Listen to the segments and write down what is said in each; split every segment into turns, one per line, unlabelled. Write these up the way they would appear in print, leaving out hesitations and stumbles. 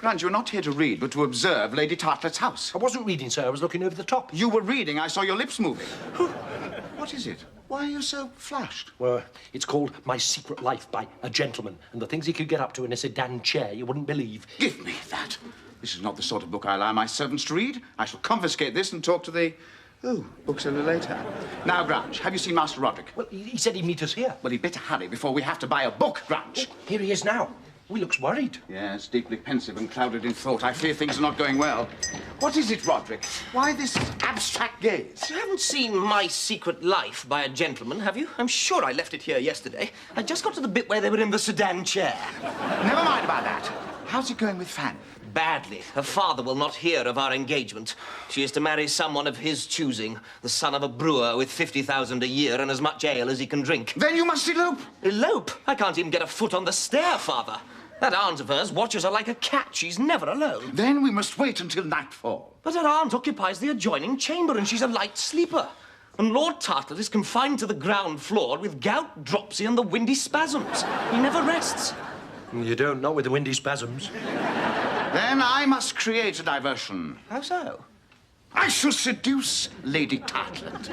Grant, you're not here to read, but to observe Lady Tartlett's house.
I wasn't reading, sir. I was looking over the top.
You were reading. I saw your lips moving. What is it? Why are you so flushed?
Well, it's called My Secret Life by a Gentleman, and the things he could get up to in a sedan chair you wouldn't believe.
Give me that. This is not the sort of book I allow my servants to read. I shall confiscate this and talk to the... Oh, bookseller later. Now, Grange, have you seen Master Roderick?
Well, he said he'd meet us here.
Well, he'd better hurry before we have to buy a book, Grange.
Oh, here he is now. He looks worried.
Yes, deeply pensive and clouded in thought. I fear things are not going well. What is it, Roderick? Why this abstract gaze?
You haven't seen My Secret Life by a Gentleman, have you? I'm sure I left it here yesterday. I just got to the bit where they were in the sedan chair.
Never mind about that. How's it going with Fanny?
Badly. Her father will not hear of our engagement. She is to marry someone of his choosing, the son of a brewer with 50,000 a year and as much ale as he can drink.
Then you must elope.
Elope? I can't even get a foot on the stair, Father. That aunt of hers watches her like a cat. She's never alone.
Then we must wait until nightfall.
But her aunt occupies the adjoining chamber and she's a light sleeper. And Lord Tartlett is confined to the ground floor with gout, dropsy and the windy spasms. He never rests.
You don't, not with the windy spasms.
Then I must create a diversion.
How so?
I shall seduce Lady Tartlett.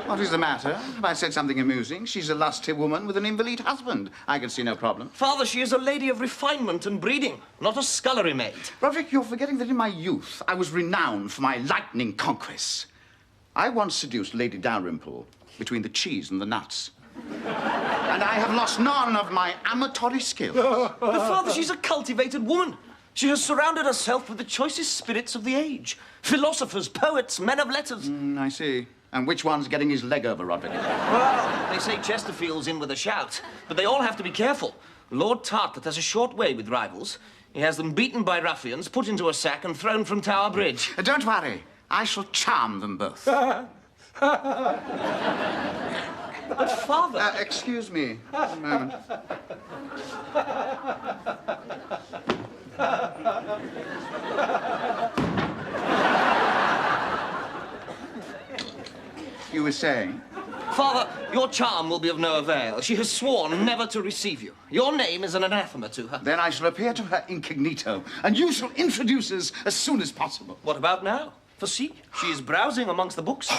What is the matter? Have I said something amusing? She's a lusty woman with an invalid husband. I can see no problem.
Father, she is a lady of refinement and breeding, not a scullery maid.
Roderick, you're forgetting that in my youth I was renowned for my lightning conquests. I once seduced Lady Dalrymple between the cheese and the nuts. And I have lost none of my amatory skills.
But Father, she's a cultivated woman. She has surrounded herself with the choicest spirits of the age. Philosophers, poets, men of letters.
I see. And which one's getting his leg over, Roderick?
Well, they say Chesterfield's in with a shout, but they all have to be careful. Lord Tartlett has a short way with rivals. He has them beaten by ruffians, put into a sack and thrown from Tower Bridge.
Don't worry. I shall charm them both.
But, Father...
excuse me. A moment. You were saying?
Father, your charm will be of no avail. She has sworn never to receive you. Your name is an anathema to her.
Then I shall appear to her incognito, and you shall introduce us as soon as possible.
What about now? For see, she is browsing amongst the books.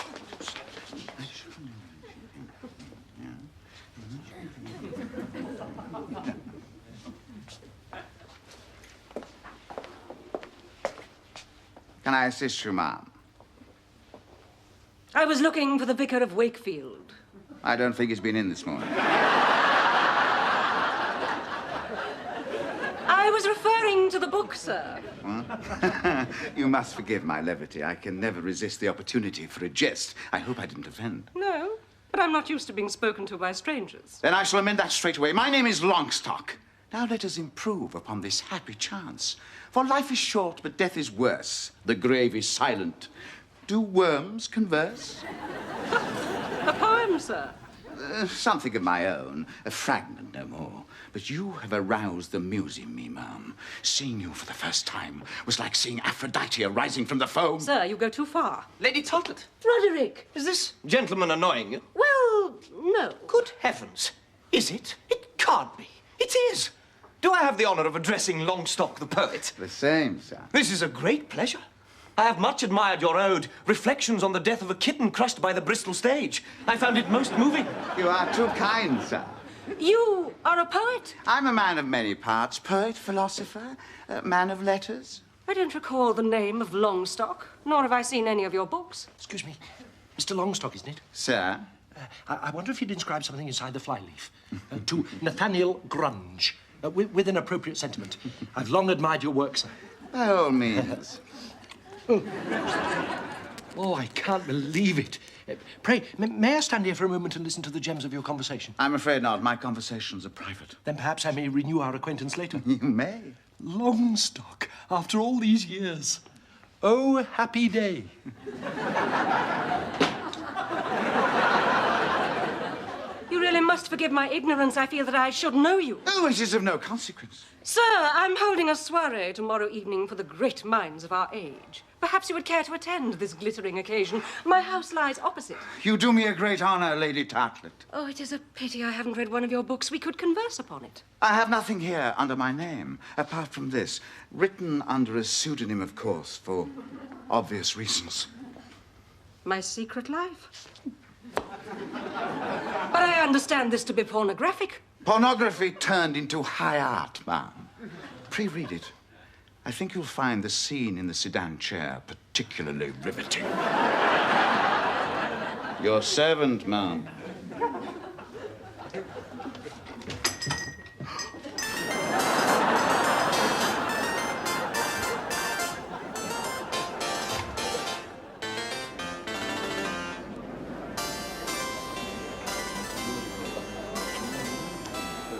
Can I assist you, ma'am?
I was looking for the Vicar of Wakefield.
I don't think he's been in this morning.
I was referring to the book, sir.
You must forgive my levity. I can never resist the opportunity for a jest. I hope I didn't offend.
No, but I'm not used to being spoken to by strangers.
Then I shall amend that straight away. My name is Longstock. Now let us improve upon this happy chance. For life is short, but death is worse. The grave is silent. Do worms converse?
A poem, sir.
Something of my own. A fragment, no more. But you have aroused the muse in me, ma'am. Seeing you for the first time was like seeing Aphrodite arising from the foam.
Sir, you go too far.
Lady Tartlett,
Roderick.
is this gentleman annoying you?
Well, no.
Good heavens. Is it? It can't be. It is. Do I have the honor of addressing Longstock the poet?
The same, sir.
This is a great pleasure. I have much admired your ode, Reflections on the Death of a Kitten Crushed by the Bristol Stage. I found it most moving.
You are too kind, sir.
You are a poet?
I'm a man of many parts. Poet, philosopher, man of letters.
I don't recall the name of Longstock, nor have I seen any of your books.
Excuse me. Mr. Longstock, isn't it?
Sir?
I wonder if you'd inscribe something inside the flyleaf. To Nathaniel Grunge. with an appropriate sentiment. I've long admired your work, sir.
By all means.
Oh, I can't believe it. Pray, may I stand here for a moment and listen to the gems of your conversation?
I'm afraid not. My conversations are private.
Then perhaps I may renew our acquaintance later.
You may.
Longstock, after all these years. Oh, happy day.
You really must forgive my ignorance. I feel that I should know you.
Oh, it is of no consequence.
Sir, I'm holding a soiree tomorrow evening for the great minds of our age. Perhaps you would care to attend this glittering occasion. My house lies opposite.
You do me a great honor, Lady Tartlett.
Oh, it is a pity I haven't read one of your books. We could converse upon it.
I have nothing here under my name, apart from this, written under a pseudonym, of course, for obvious reasons.
My secret life? But I understand this to be pornographic.
Pornography turned into high art, ma'am. Pre-read it. I think you'll find the scene in the sedan chair particularly riveting. Your servant, ma'am.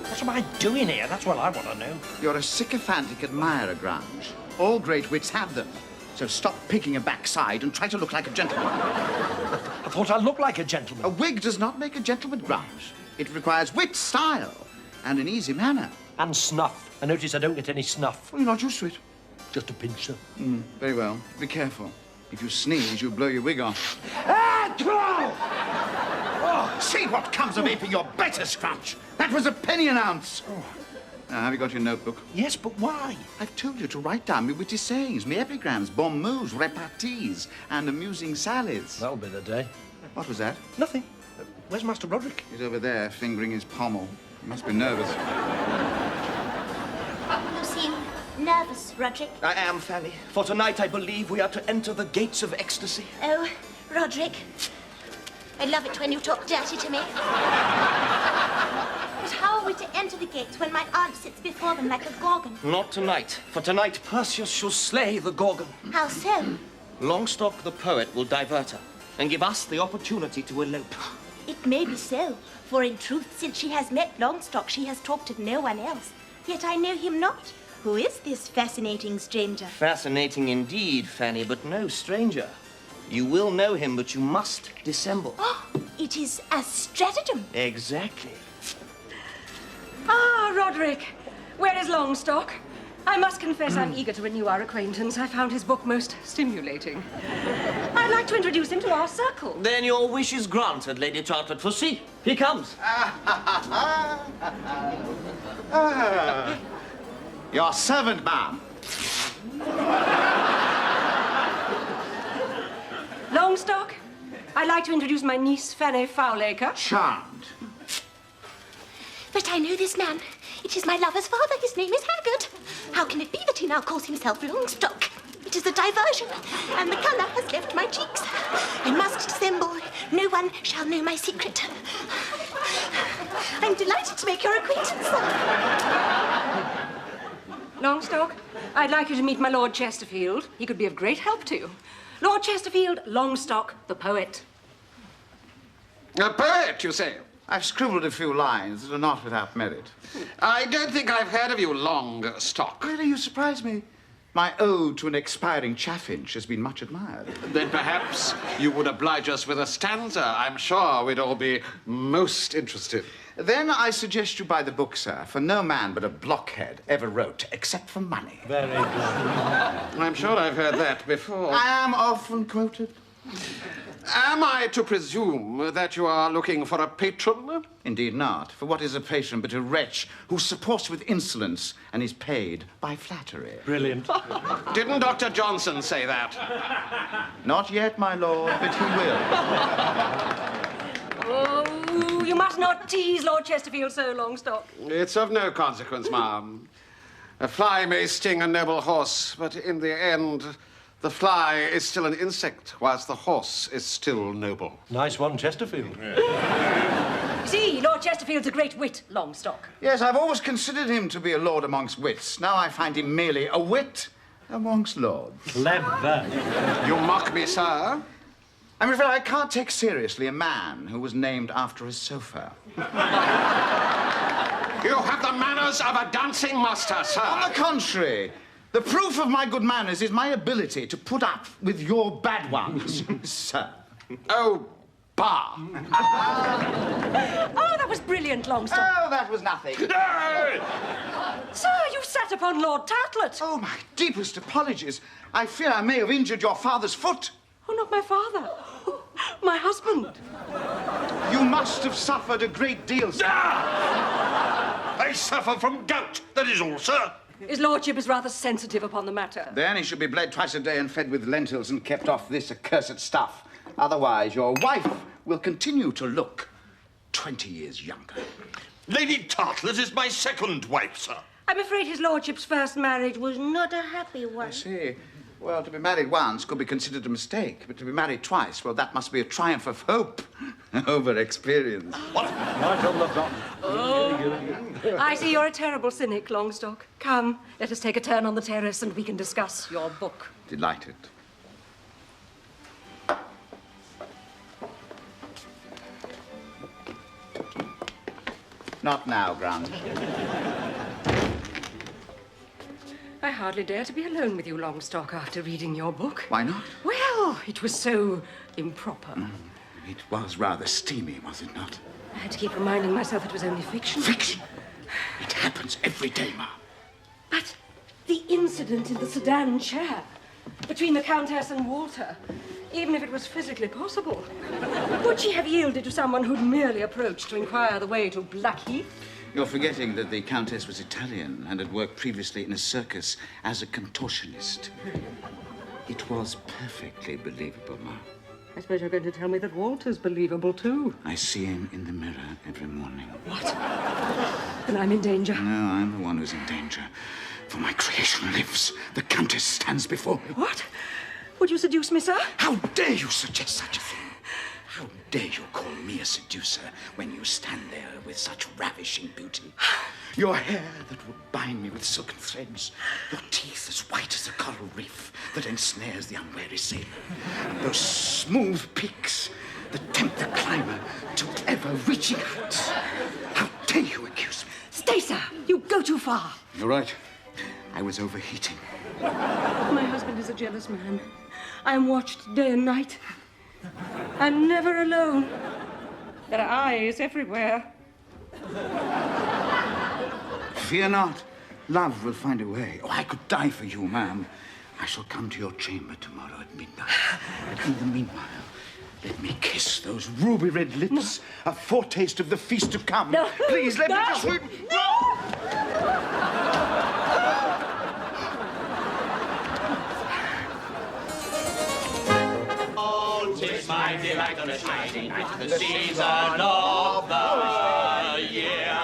What am I doing here? That's what I want to know.
You're a sycophantic admirer, Grange. All great wits have them. So stop picking a backside and try to look like a gentleman.
I thought I looked like a gentleman.
A wig does not make a gentleman, Grange. It requires wit, style, and an easy manner.
And snuff. I notice I don't get any snuff.
Well, you're not used to it.
Just a pinch, sir.
Very well. Be careful. If you sneeze, you'll blow your wig off. Oh, see what comes of aping your better scratch. That was a penny an ounce. Now, have you got your notebook?
Yes, but why?
I've told you to write down me witty sayings, me epigrams, bon mots, repartees, and amusing sallies.
That'll be the day.
What was that?
Nothing. Where's Master Roderick?
He's over there, fingering his pommel. He must be nervous.
You seem nervous, Roderick.
I am, Fanny. For tonight, I believe we are to enter the gates of ecstasy.
Oh, Roderick. I love it when you talk dirty to me. But how are we to enter the gates when my aunt sits before them like a gorgon?
Not tonight. For tonight, Perseus shall slay the Gorgon.
How so?
Longstock the poet will divert her and give us the opportunity to elope.
It may be so, for in truth, since she has met Longstock, she has talked of no one else. Yet I know him not. Who is this fascinating stranger?
Fascinating indeed, Fanny, but no stranger. You will know him, but you must dissemble.
Oh, it is a stratagem.
Exactly.
Ah, Roderick. Where is Longstock? I must confess I'm eager to renew our acquaintance. I found his book most stimulating. I'd like to introduce him to our circle.
Then your wish is granted, Lady Tartlett, for see, he comes.
Your servant, ma'am.
Longstock, I'd like to introduce my niece, Fanny Fowlaker.
Charmed.
But I know this man. It is my lover's father. His name is Haggard. How can it be that he now calls himself Longstock? It is a diversion, and the colour has left my cheeks. I must dissemble. No one shall know my secret. I'm delighted to make your acquaintance.
Longstock, I'd like you to meet my Lord Chesterfield. He could be of great help to you. Lord Chesterfield, Longstock, the poet.
A poet, you say?
I've scribbled a few lines that are not without merit.
I don't think I've heard of you, Longstock.
Really, you surprise me. My ode to an expiring chaffinch has been much admired.
Then perhaps you would oblige us with a stanza. I'm sure we'd all be most interested.
Then I suggest you buy the book, sir, for no man but a blockhead ever wrote, except for money.
Very good.
I'm sure I've heard that before.
I am often quoted.
Am I to presume that you are looking for a patron?
Indeed not. For what is a patron but a wretch who supports with insolence and is paid by flattery?
Brilliant.
Didn't Dr. Johnson say that?
Not yet, my lord, but he will.
Oh, you must not tease Lord Chesterfield so, Longstock.
It's of no consequence, ma'am. A fly may sting a noble horse, but in the end, the fly is still an insect, whilst the horse is still noble.
Nice one, Chesterfield.
See, Lord Chesterfield's a great wit, Longstock.
Yes, I've always considered him to be a lord amongst wits. Now I find him merely a wit amongst lords.
Clever.
You mock me, sir?
I'm afraid I can't take seriously a man who was named after a sofa.
You have the manners of a dancing master, sir.
On the contrary, the proof of my good manners is my ability to put up with your bad ones, sir.
Oh, bah.
Oh, that was brilliant, Longstock.
Oh, that was nothing.
Sir, you've sat upon Lord Tartlett.
Oh, my deepest apologies. I fear I may have injured your father's foot.
Oh, not my father. My husband.
You must have suffered a great deal, sir.
I suffer from gout, that is all, sir.
His lordship is rather sensitive upon the matter.
Then he should be bled twice a day and fed with lentils and kept off this accursed stuff. Otherwise, your wife will continue to look 20 years younger.
Lady Tartlett is my second wife, sir.
I'm afraid his lordship's first marriage was not a happy one.
I see. Well, to be married once could be considered a mistake, but to be married twice, well, that must be a triumph of hope over experience.
What?
I see you're a terrible cynic, Longstock. Come, let us take a turn on the terrace and we can discuss your book.
Delighted. Not now, Grant.
I hardly dare to be alone with you, Longstock, after reading your book.
Why not?
Well, it was so improper.
It was rather steamy, was it not?
I had to keep reminding myself it was only fiction.
Fiction! It happens every day, Ma.
But the incident in the sedan chair between the Countess and Walter, even if it was physically possible, would she have yielded to someone who'd merely approached to inquire the way to Blackheath?
You're forgetting that the Countess was Italian and had worked previously in a circus as a contortionist. It was perfectly believable, Ma.
I suppose you're going to tell me that Walter's believable, too.
I see him in the mirror every morning.
What? Then I'm in danger.
No, I'm the one who's in danger. For my creation lives. The Countess stands before me.
What? Would you seduce me, sir?
How dare you suggest such a thing? How dare you call me a seducer when you stand there with such ravishing beauty? Your hair that would bind me with silken threads, your teeth as white as a coral reef that ensnares the unwary sailor, and those smooth peaks that tempt the climber to ever-reaching heights. How dare you accuse me?
Stay, sir. You go too far.
You're right. I was overheating.
My husband is a jealous man. I am watched day and night. I'm never alone. There are eyes everywhere.
Fear not. Love will find a way. Oh, I could die for you, ma'am. I shall come to your chamber tomorrow at midnight. In the meanwhile, let me kiss those ruby-red lips. A foretaste of the feast to come.
No.
Please, let me
No.
just...
Tis my delight on a shining night of the season of the year.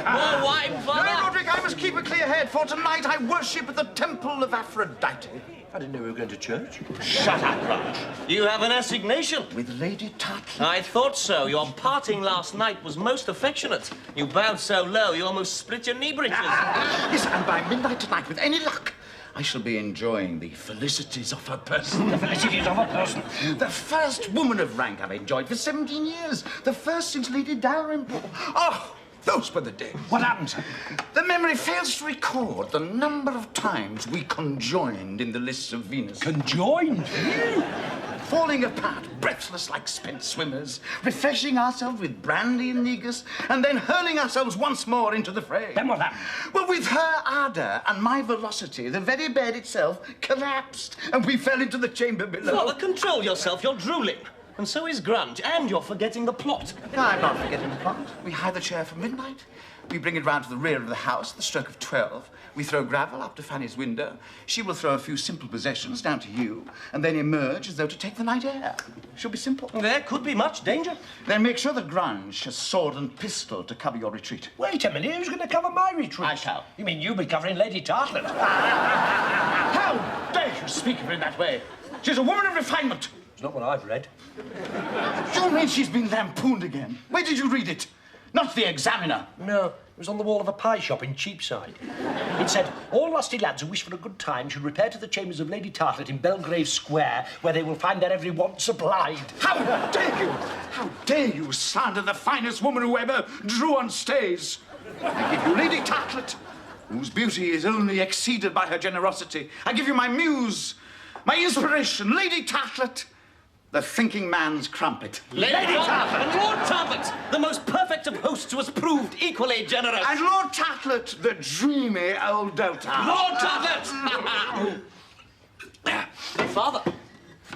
More wine,
No,
father?
Roderick, I must keep a clear head, for tonight I worship at the temple of Aphrodite.
I didn't know we were going to church.
Shut up, Raj. You have an assignation.
With Lady Tartlett.
I thought so. Your parting last night was most affectionate. You bowed so low, you almost split your knee breeches.
Yes, and by midnight tonight, with any luck, I shall be enjoying the felicities of her person.
The felicities of a person.
The first woman of rank I've enjoyed for 17 years. The first since Lady Dalrymple. Oh, those were the days.
What happened?
The memory fails to record the number of times we conjoined in the lists of Venus.
Conjoined?
Falling apart, breathless like spent swimmers, refreshing ourselves with brandy and negus, and then hurling ourselves once more into the fray.
Then what happened?
Well, with her ardour and my velocity, the very bed itself collapsed, and we fell into the chamber below.
Father, control yourself. You're drooling. And so is Grunge, and you're forgetting the plot.
I'm not forgetting the plot. We hire the chair for midnight. We bring it round to the rear of the house at the stroke of 12. We throw gravel up to Fanny's window. She will throw a few simple possessions down to you, and then emerge as though to take the night air. She'll be simple.
There could be much danger.
Then make sure that Grunge has sword and pistol to cover your retreat.
Wait a minute, who's going to cover my retreat?
I shall.
You mean you'll be covering Lady Tartlett?
How dare you speak of her in that way? She's a woman of refinement.
It's not what I've read.
You mean she's been lampooned again? Where did you read it? Not the Examiner.
No, it was on the wall of a pie shop in Cheapside. It said, all lusty lads who wish for a good time should repair to the chambers of Lady Tartlett in Belgrave Square, where they will find their every want supplied.
How dare you! How dare you slander the finest woman who ever drew on stays? I give you Lady Tartlett, whose beauty is only exceeded by her generosity. I give you my muse, my inspiration, Lady Tartlett, the thinking man's crumpet.
Lady Tartlett and Lord Tartlett, the most perfect of hosts, who has proved equally generous.
And Lord Tartlett, the dreamy old dotard.
Lord Tartlett! Father,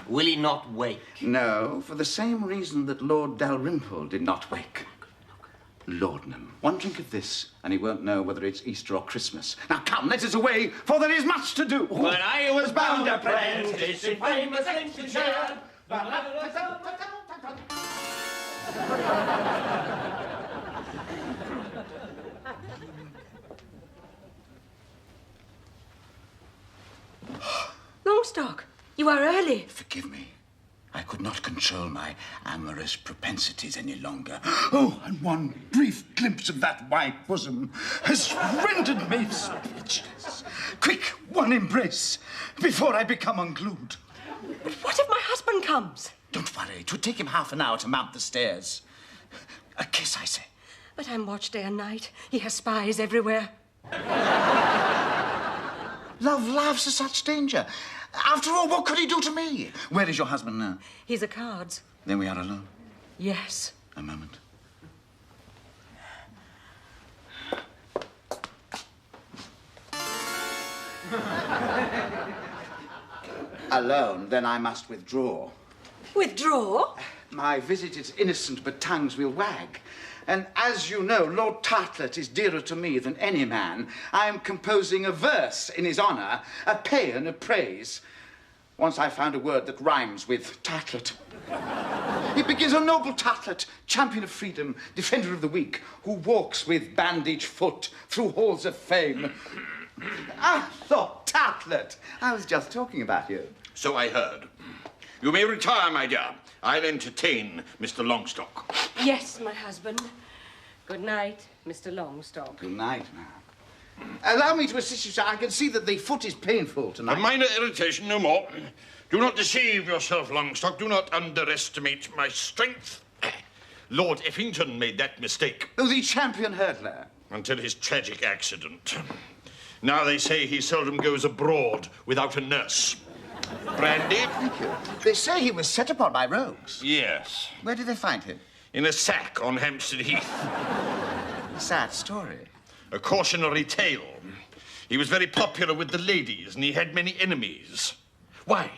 will he not wake?
No, for the same reason that Lord Dalrymple did not wake. Laudanum. One drink of this, and he won't know whether it's Easter or Christmas. Now come, let us away, for there is much to do.
When I was bound apprentice in famous Lincolnshire.
Longstock, you are early.
Forgive me. I could not control my amorous propensities any longer. Oh, and one brief glimpse of that white bosom has rendered me speechless. Quick, one embrace before I become unglued.
But what if my husband comes?
Don't worry. It would take him half an hour to mount the stairs. A kiss, I say.
But I'm watched day and night. He has spies everywhere.
Love laughs at such danger. After all, what could he do to me? Where is your husband now?
He's at cards.
Then we are alone.
Yes.
A moment. Alone, then I must withdraw.
Withdraw?
My visit is innocent, but tongues will wag. And as you know, Lord Tartlett is dearer to me than any man. I am composing a verse in his honour, a paean of praise. Once I found a word that rhymes with Tartlett. It begins, "O noble Tartlett, champion of freedom, defender of the weak, who walks with bandaged foot through halls of fame." Ah, Lord Tartlett, I was just talking about you.
So I heard. You may retire, my dear. I'll entertain Mr. Longstock.
Yes, my husband. Good night, Mr. Longstock.
Good night, ma'am. Allow me to assist you, sir. I can see that the foot is painful tonight.
A minor irritation, no more. Do not deceive yourself, Longstock. Do not underestimate my strength. Lord Effington made that mistake.
Oh, the champion hurdler.
Until his tragic accident. Now they say he seldom goes abroad without a nurse. Brandy?
Thank you. They say he was set upon by rogues.
Yes.
Where did they find him?
In a sack on Hampstead Heath.
A sad story.
A cautionary tale. He was very popular with the ladies, and he had many enemies. Why,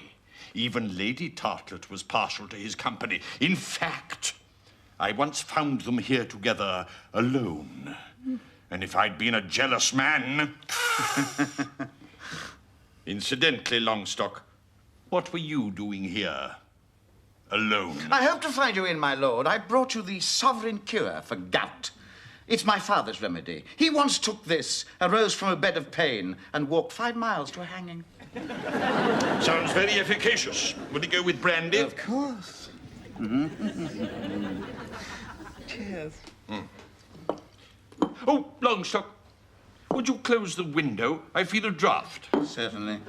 even Lady Tartlett was partial to his company. In fact, I once found them here together alone. And if I'd been a jealous man... Incidentally, Longstock, what were you doing here? Alone?
I hope to find you in, my lord. I brought you the sovereign cure for gout. It's my father's remedy. He once took this, arose from a bed of pain, and walked 5 miles to a hanging.
Sounds very efficacious. Would it go with brandy?
Of course. Cheers.
Oh, Longstock, would you close the window? I feel a draught.
Certainly.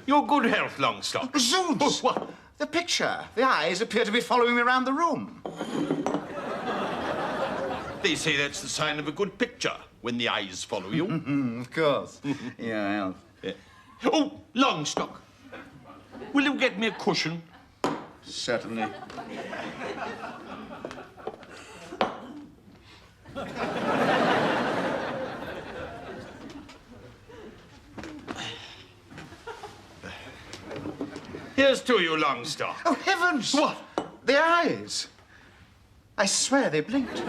Your good health, Longstock.
Zoons!
Oh, what?
The picture. The eyes appear to be following me around the room.
They say that's the sign of a good picture, when the eyes follow you.
Of course. Your health.
Yeah. Oh, Longstock, will you get me a cushion?
Certainly.
Here's to you, Longstock.
Oh, heavens!
What?
The eyes. I swear they blinked.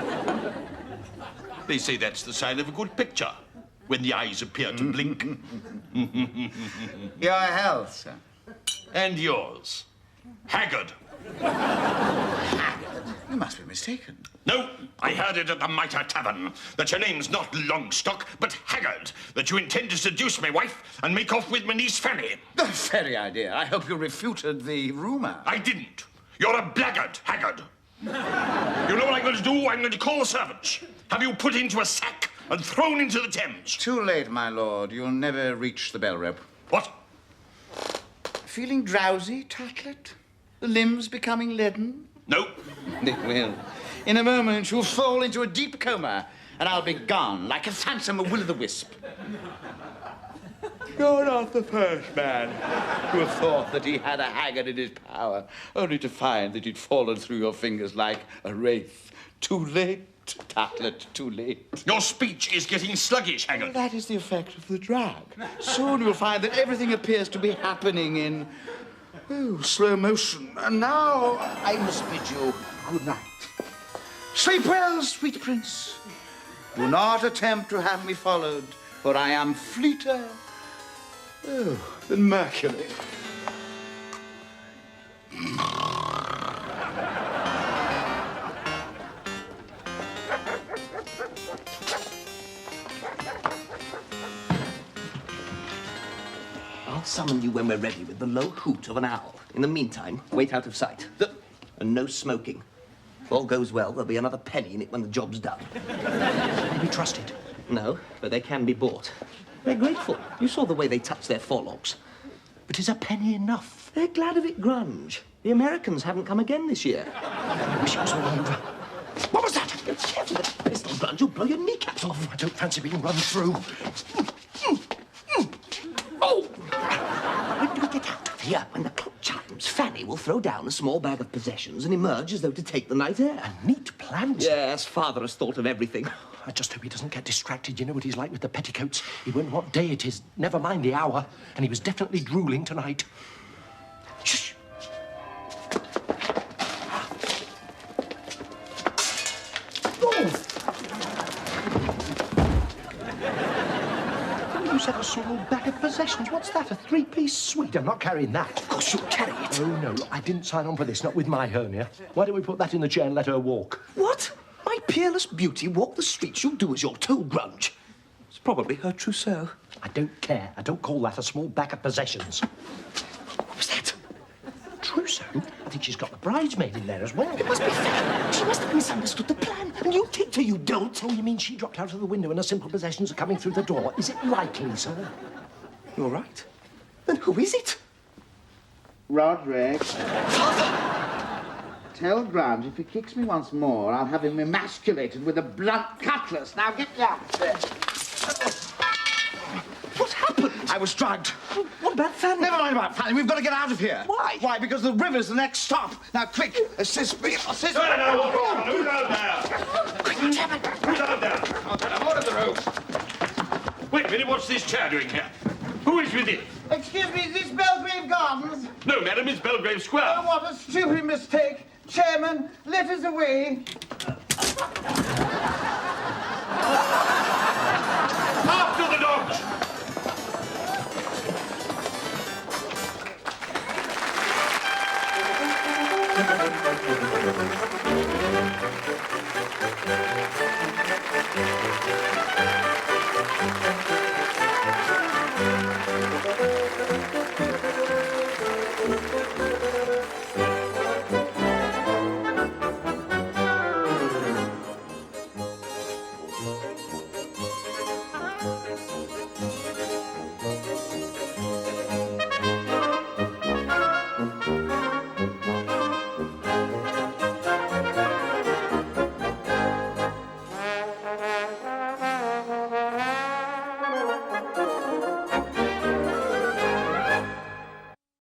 They say that's the sign of a good picture, when the eyes appear to blink.
Your health, sir.
And yours. Haggard.
Haggard. You must be mistaken.
No, I heard it at the Mitre Tavern, that your name's not Longstock, but Haggard, that you intend to seduce my wife and make off with my niece Fanny.
The very idea. I hope you refuted the rumour.
I didn't. You're a blackguard, Haggard. You know what I'm going to do? I'm going to call the servants. Have you put into a sack and thrown into the Thames.
Too late, my lord. You'll never reach the bell rope.
What?
Feeling drowsy, Tartlett? The limbs becoming leaden?
No.
They will. In a moment, you'll fall into a deep coma, and I'll be gone like a phantom will-o'-the-wisp. You're not the first man who have thought that he had a Haggard in his power, only to find that he'd fallen through your fingers like a wraith. Too late, Tartlett, too late.
Your speech is getting sluggish, Haggard.
That is the effect of the drug. Soon you'll find that everything appears to be happening in, slow motion. And now I must bid you good night. Sleep well, sweet prince. Do not attempt to have me followed, for I am fleeter than Mercury.
I'll summon you when we're ready with the low hoot of an owl. In the meantime, wait out of sight. And no smoking. If all goes well, there'll be another penny in it when the job's done.
Can they be trusted?
No, but they can be bought. They're grateful. You saw the way they touched their forelocks.
But is a penny enough?
They're glad of it, Grunge. The Americans haven't come again this year.
I wish it was all over. What was that?
Careful with that pistol, Grunge. You'll blow your kneecaps off.
I don't fancy being run through.
Oh! When do we get out of here? When the clock chimes, Fanny will throw down a small bag of possessions and emerge as though to take the night air.
A neat plan.
Yes, Father has thought of everything.
I just hope he doesn't get distracted. You know what he's like with the petticoats. He won't know what day it is, never mind the hour. And he was definitely drooling tonight. Shh! Oh! You said a small bag of possessions. What's that, a three-piece suite? I'm not carrying that.
Of course you'll carry it.
Oh, no, I didn't sign on for this, not with my hernia. Why don't we put that in the chair and let her walk?
What? My peerless beauty walk the streets, you'll do as you're told, Grunge. It's probably her trousseau.
I don't care. I don't call that a small bag of possessions.
What was that?
Trousseau? I think she's got the bridesmaid in there as well.
It must be Fanny. She must have misunderstood the plan. And you take her, you dolt.
Oh, you mean she dropped out of the window and her simple possessions are coming through the door? Is it likely, sir?
You're right. Then who is it?
Roderick,
Father!
tell Grant if he kicks me once more, I'll have him emasculated with a blunt cutlass. Now get down.
What happened?
I was drugged.
What about Fanny?
Never mind about Fanny. We've got to get out of here.
Why?
Why? Because the river's the next stop. Now, quick, assist me. Assist me.
No, what's wrong? Who's out there? Who's out there?
I'm out of the road.
Wait a minute, what's this chair doing here? Who is with it?
Excuse me, is this Belgrave Gardens?
No, madam, it's Belgrave Square.
Oh, what a stupid mistake. Chairman, let us away.
After the dogs!